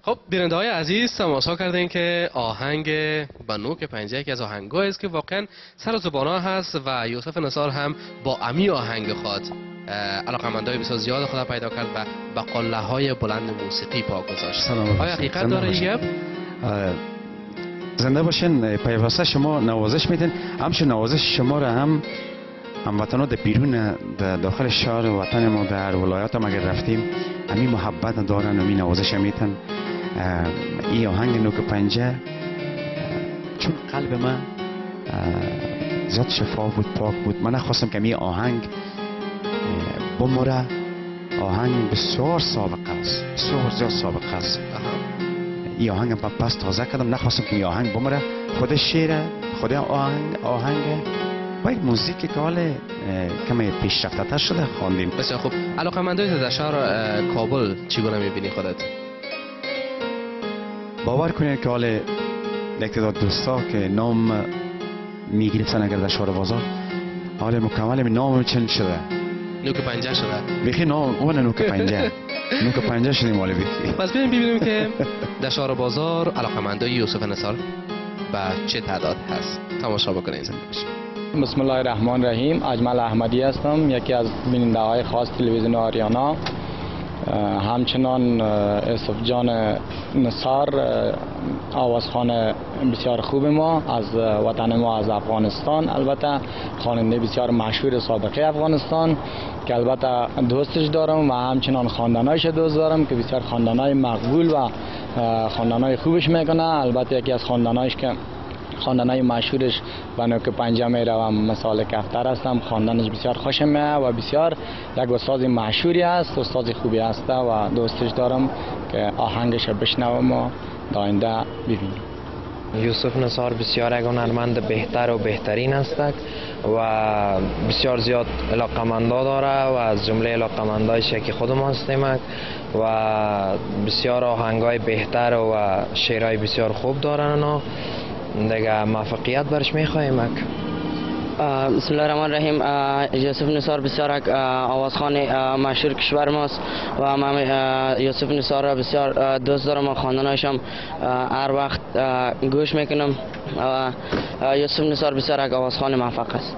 خب بیننده های عزیز تماشا کردین که آهنگ به نوک پنجه یکی از آهنگایی است که واقعا سر و زبانا هست و یوسف نثار هم با امی آهنگ خود علاقمندای بسیار زیاد خدا پیدا کرد و به قله های بلند موسیقی پا گذاشت. آیا حقیقت داره این گپ؟ زنده باشین. پیوسته شما نوازش میدین، همچون نوازش شما را هم هموطنان در بیرون داخل شهر وطن ما در ولایات هم اگر رفتیم همین محبت دارن و می نوازش میتن. این آهنگ نوک پنجه چون قلب من زیاد شفا بود، پاک بود، من نخواستم که این آهنگ بمره. آهنگ بسیار سابقه است، بسیار زیاد سابقه است. این آهنگ پس تازه کردم، نخواستم که این آهنگ بمره. خود شعر، خود آهنگ باید موزیکی که حال کمی پیشرفته تر شده خواندیم. بسیار خوب. علاقمندای در شهر کابل چگونه میبینی خودت؟ باور کنید که حال یک تعداد دوستا که نام میگرفتن اگر در شهر بازار حال مکمل نام چند شده؟ نوک پنجه شده. بخی نام اون نوک پنجه. نوک پنجه شدیم حالی بخی. پس ببینیم که در شهر بازار علاقمندای یوسف نثار به چه تعداد هست. تماشا بکنید. بسم الله الرحمن الرحیم. اجمل احمدی هستم، یکی از بیننده های خاص تلویزیون آریانا. همچنان یوسف جان نثار آوازخوان بسیار خوب ما از وطن ما، از افغانستان. البته خواننده بسیار مشهور سابقه افغانستان که البته دوستش دارم و همچنان خواندنایش دوست دارم که بسیار خواندنای مقبول و خواندنای خوبش میکنه. البته یکی از خواندنایش که خواندنای مشهورش به نوک پنجه میره و مثال کفتر هستم. خواندنش بسیار خوشم میاد و بسیار یک استاد مشهوری است، استاد خوبی است و دوستش دارم که آهنگش بشنوم و داینده ببینیم. یوسف نثار بسیار یک هنرمند بهتر و بهترین است و بسیار زیاد علاقمندا داره و از جمله علاقمندایش یکی خود ما هستیم و بسیار آهنگای بهتر و شعرهای بسیار خوب دارن. دیگه موفقیت برش میخواهیم. بسم الله الرحمن الرحیم. یوسف نثار بسیار آوازخوان مشهور کشور ماست و من یوسف نثار را بسیار دوست دارم و خواندنایشم هر وقت گوش میکنم. یوسف نثار بسیار یک آوازخوان موفق است.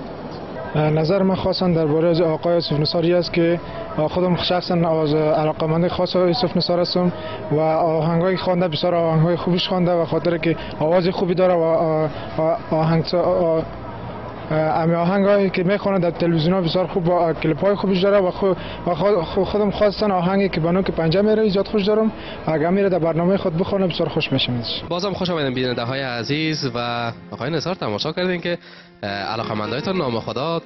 نظر من خاصا درباره از آقای یوسف نثاری است که خودم شخصا علاقه‌مند خاص یوسف نثار هستم و آهنگای خوانده بسیار آهنگای خوبش خوانده و خاطر که آواز خوبی داره و امی آهنگایی که میخونه در تلویزیون بسیار خوب و کلیپ های خوبش داره و خودم خواستن آهنگی که بنو که پنجه میره زیاد خوش دارم. اگر میره در برنامه خود بخونه بسیار خوش میشه. بازم خوش آمدین بیننده های عزیز و آقای نثار تماشا کردین که علاقمندایتان نام خدا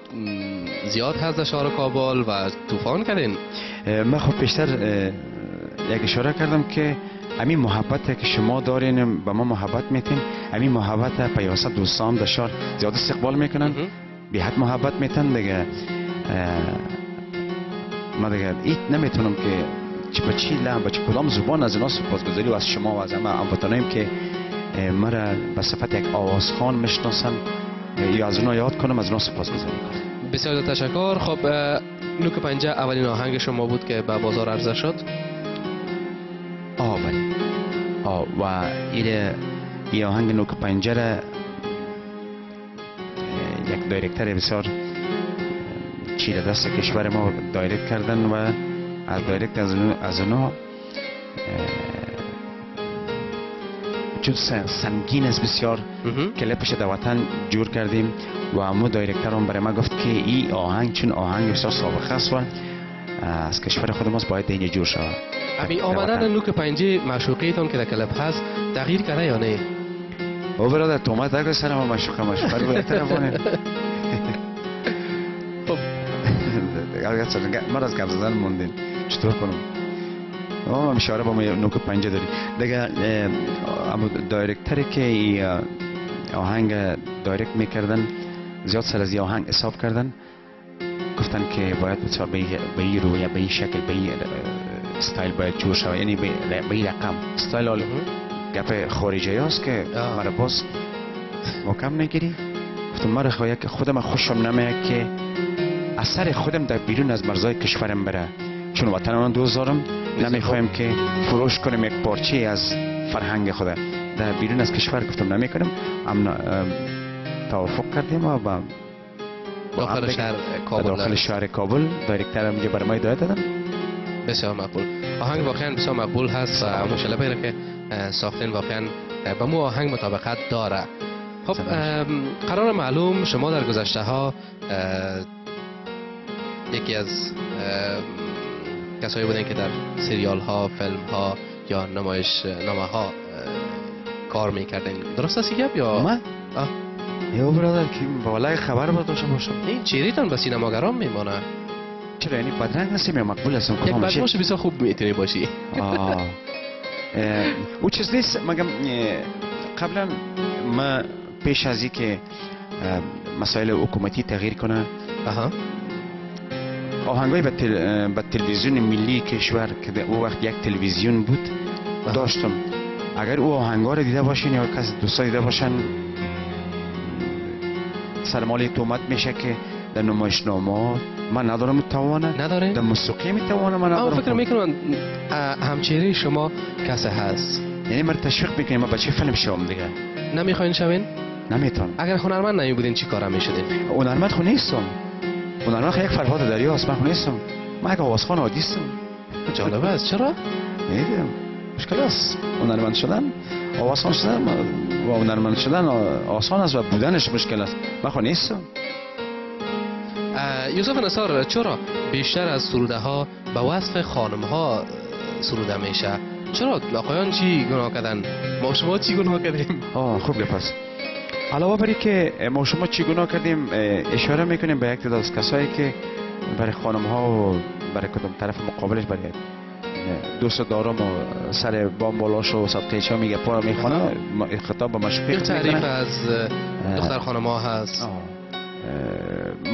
زیاد هست در شهر کابل و طوفان کردین. من خب بیشتر یک اشاره کردم که همین محبت که شما دارین به ما محبت میتین، همین محبت پیوسته دوستان در شهر زیاد استقبال میکنن، بی حد محبت میتن دیگه. ما دیگه ایت نمیتونم که به چی لحن به چی کدام زبان از اینا سپاسگزاری و از شما و از همه هموطنانم که مرا به صفت یک آوازخوان میشناسن یا از اونا یاد کنم، از اونا سپاسگزاری کنم. بسیار تشکر. خب نوک پنجه اولین آهنگ شما بود که به بازار عرضه شد؟ بله. و این آهنگ نوک پنجه را یک دایرکتر بسیار چیره دست کشور ما دایرکت کردن و از دایرکت از اونا چون سنگین است بسیار کلیپش در وطن جور کردیم و همون دایرکتر هم برای ما گفت که این آهنگ چون آهنگ بسیار سابقه است و از کشور خود ماست باید اینجا جور شود. امی آمدن نوک پنجه معشوقیتون که در کلپ هست تغییر کرده یا نه؟ او برادر تومت اگر سر ما معشوقه برای تلفونه. من از گپ زدن موندیم چطور کنم؟ ما اشاره با نوک پنجه داریم دیگه. اما دایرکتری که آهنگ دایرکت میکردن زیاد سر از آهنگ حساب کردن، گفتن که باید بسیار به این رویه، به این شکل، به این استایل باید جور شود، یعنی به این رقم استایل گپ خارجی هست که مرا باز محکم نگیری. گفتم مرا خواهی که خودم خوشم نمیاد که اثر خودم در بیرون از مرزهای کشورم بره، چون وطن من دوست دارم نمیخوایم که فروش کنیم یک پارچه از فرهنگ خود در بیرون از کشور. گفتم نمیکنم. توافق کردیم و با داخل شهر کابل، داخل شهر کابل دایرکتر هم برای ما هدایت دادن. بسیار مقبول. آهنگ واقعا بسیار مقبول هست و مشکل که ساختین واقعا با مو آهنگ مطابقت داره. خب قرار معلوم شما در گذشته ها یکی از کسایی بودین که در سریال ها، فیلم ها یا نمایش نامه ها کار میکردین، درست است گپ یا من؟ یا برادر که والله خبر داشته باشم. این چهره‌تان به سینماگران میمونه. چرا یعنی بدرنگ هستیم یا مقبول هستم؟ یک بدماش بسیار خوب میتونی باشی. او چیز نیست. مگم قبلا ما پیش از اینکه مسائل حکومتی تغییر کنه آهنگای به تلویزیون ملی کشور که او وقت یک تلویزیون بود داشتم. اگر او آهنگا رو دیده باشین یا کسی دوستا دیده باشن سرمالی تومت میشه که در نمایشنامه من ندارم توانه، نداره در موسیقی میتوانه من ندارم. فکر میکنم همچهره شما کسی هست، یعنی من تشویق میکنیم من بچه فیلم شوم دیگه. نمیخواین شوین؟ نمیتون. اگر هنرمند نمی بودین چی کارا میشدین؟ هنرمند خو نیستم. هنرمند یک فرهاد دریاست. من خو نیستم. من یک آوازخوان عادی هستم. جالب است. چرا؟ نمیدونم. مشکل است. هنرمند شدن، آوازخوان شدن و هنرمند شدن آسان است و بودنش مشکل است. من خو نیستم. یوسف نصار، چرا بیشتر از سروده ها به وصف خانم ها سروده میشه؟ چرا آقایان چی گناه کردن؟ ما شما چی گناه کردیم؟ خوب گپ است. علاوه بر که ما شما چی گناه کردیم اشاره میکنیم به یک تعداد از کسایی که برای خانم ها و برای کدام طرف مقابلش برای دوست دارم و سر بام بالاش و صدقه میگه پا میخونه خطاب به مشوقی یک تعریف از دختر خانم ها هست.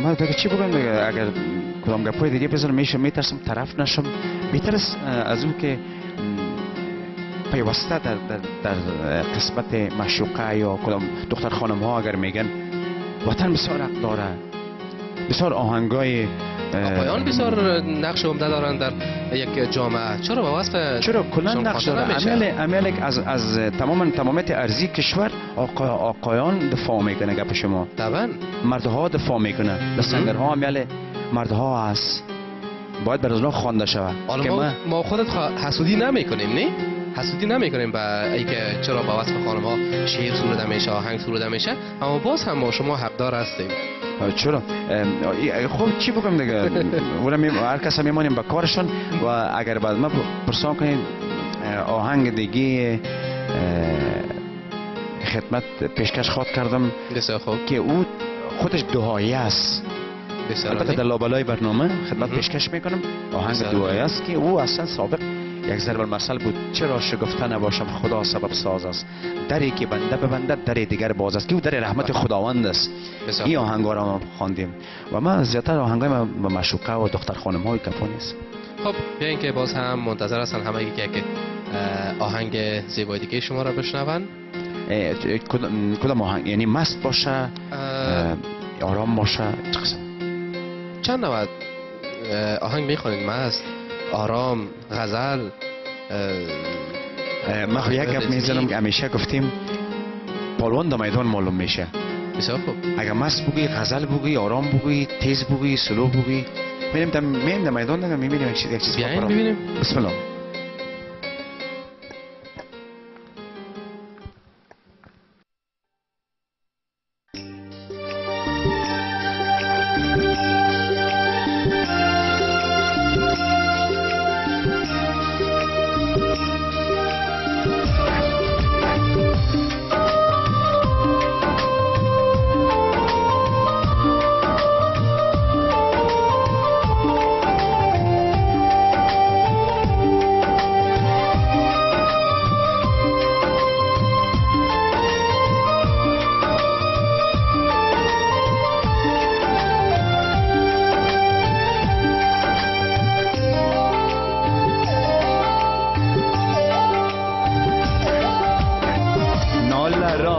من دیگه چی بگم دیگه؟ اگر کدام گپای دیگه بزنم میترسم طرف نشم. بهتر است از اون که پیوسته در قسمت معشوقه یا کدام دختر خانم ها اگر میگن وطن بسیار حق داره، بسیار آهنگای آقایان بسیار نقش عمده دارن در یک جامعه. چرا به وصف چرا کلا نقش داره؟ عمل از تمامیت ارضی کشور آقایان دفاع میکنه. گپ شما طبعا مردها دفاع میکنه. سنگرها عمل مردها هست، باید بر از اونها خوانده شود. ما خودت حسودی نمیکنیم، نه؟ حسودی نمیکنیم به اینکه چرا با وصف خانم ها شعر سروده میشه، آهنگ سروده میشه، اما باز هم ما شما حقدار هستیم. چرا؟ خب چی بگم دیگه؟ هر کس میمانیم به کارشون و اگر بعد ما پرسان کنیم آهنگ دیگه خدمت پیشکش خواد کردم که او خودش دعایی است. البته در لابلای برنامه خدمت پیشکش میکنم آهنگ دعایی است که او اصلا سابق یک ضرب المثل بود. چرا شگفته نباشم خدا سبب ساز است، دری که بنده ببنده در دیگر باز است، که او در رحمت خداوند است. این آهنگا را ما خواندیم و ما زیادتر آهنگای ما به معشوقه و دختر خانم های کفو نیست. خب بیاین که باز هم منتظر هستن همه که آهنگ زیبای دیگه شما را بشنون. کدام آهنگ؟ یعنی مست باشه، آرام باشه، چند نوع آهنگ میخونید؟ مست، آرام، غزل؟ ما یک گپ میزنم که همیشه گفتیم پالوان در میدان معلوم میشه. بسیار خوب. اگر مست بگویی، غزل بگویی، آرام بگویی، تیز بگویی، سلو بگویی، میریم در میدان دیگه میبینیم یک چیز. بیاین ببینیم. بسم الله.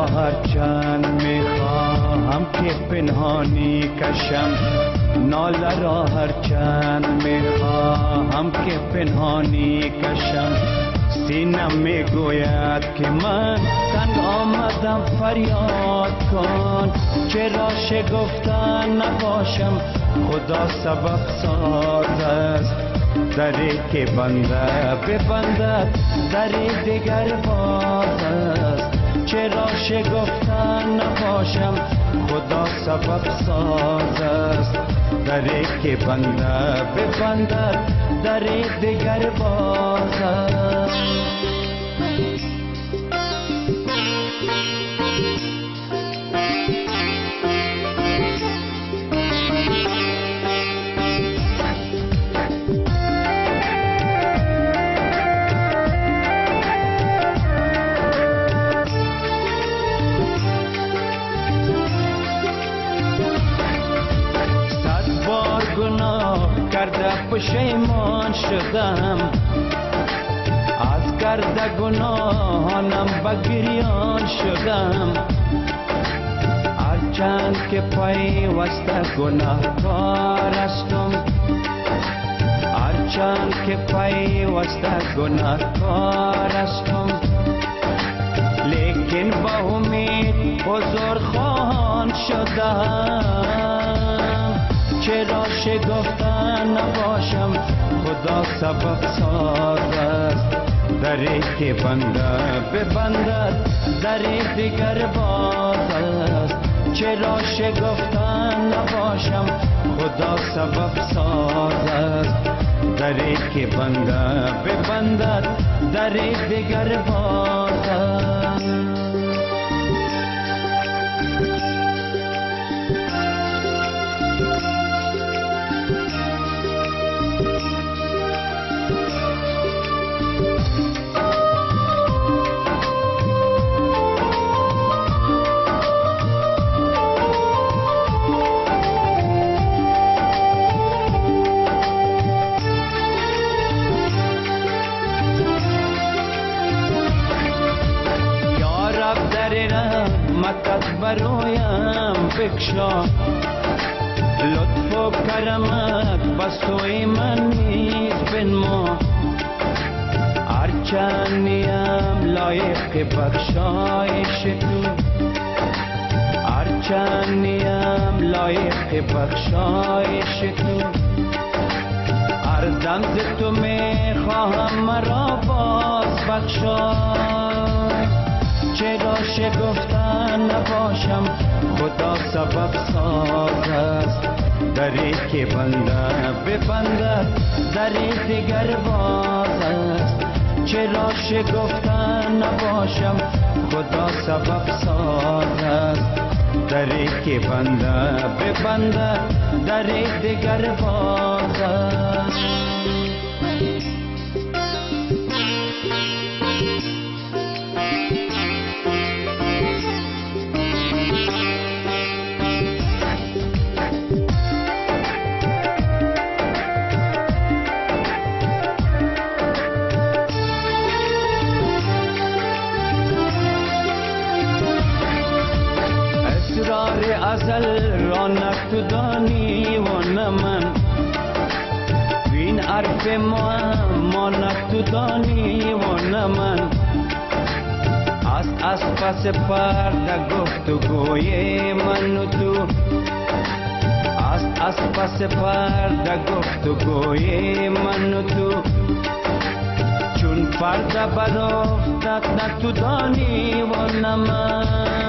هرچند میخواهم که پنهانی کشم، ناله را هرچند میخواهم خواهم که پنهانی کشم سینم میگوید که من تنگ آمدم فریاد کن چرا شگفتن نباشم خدا سبب ساز است دری که بنده ببندد دری دیگر باز است چرا شگفتن نباشم خدا سبب ساز است دری که بنده ببندد دری دیگر باز است کرده پشیمان شدم از کرده گناهانم بگریان شدم هرچند که پیوسته گناهکار هستم هرچند که پیوسته گناهکار هستم لیکن با امید حضور خواهان شدم چرا شگفتن نباشم خدا سبب ساز است دری که بنده ببندد دری دیگر باز است چرا شگفتن نباشم خدا سبب ساز است دری که بنده ببندد دری دیگر باز است رحمتت برایم بکشا لطف و کرمت بس توی من نیز بنما هرچند نیم لایق بخشایش تو هرچند نیم لایق بخشایش تو هر دم ز تو میخواهم مرا باز بخشای چرا شگفتن نباشم خدا سبب ساز است دری که بنده ببندد دری دیگر باز است چرا شگفتن نباشم خدا سبب ساز است دری که بنده ببندد دری دیگر باز است ازل رانک تو دانی و نمن وین عرف مانک تو دانی و نمن از پس پرده گفت و گوی من و تو از پس پرده گفت و گوی من و تو چون پرده برافتد نه تو دانی و نمن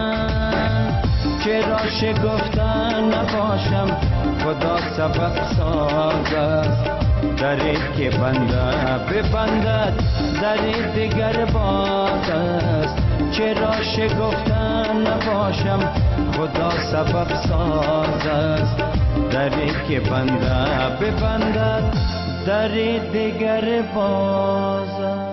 چرا شگفتن نباشم خدا سبب ساز است دری که بنده ببندد دری دیگر باز است چرا شگفتن نباشم خدا سبب ساز است دری که بنده ببندد دری دیگر باز است